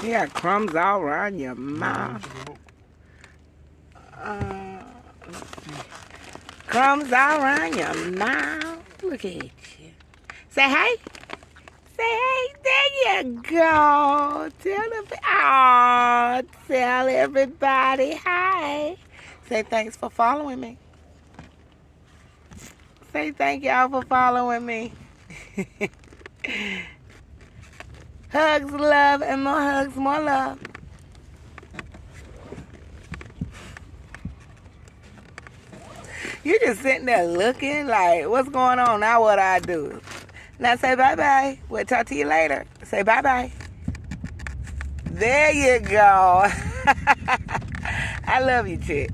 You got crumbs all around your mouth. Crumbs all around your mouth. Look at you. Say hey. Say hey. There you go. Tell everybody hi. Say thanks for following me. Say thank y'all for following me. Hugs, love, and more hugs, more love. You just sitting there looking like, what's going on? Now what I do? Now say bye-bye. We'll talk to you later. Say bye-bye. There you go. I love you, chick.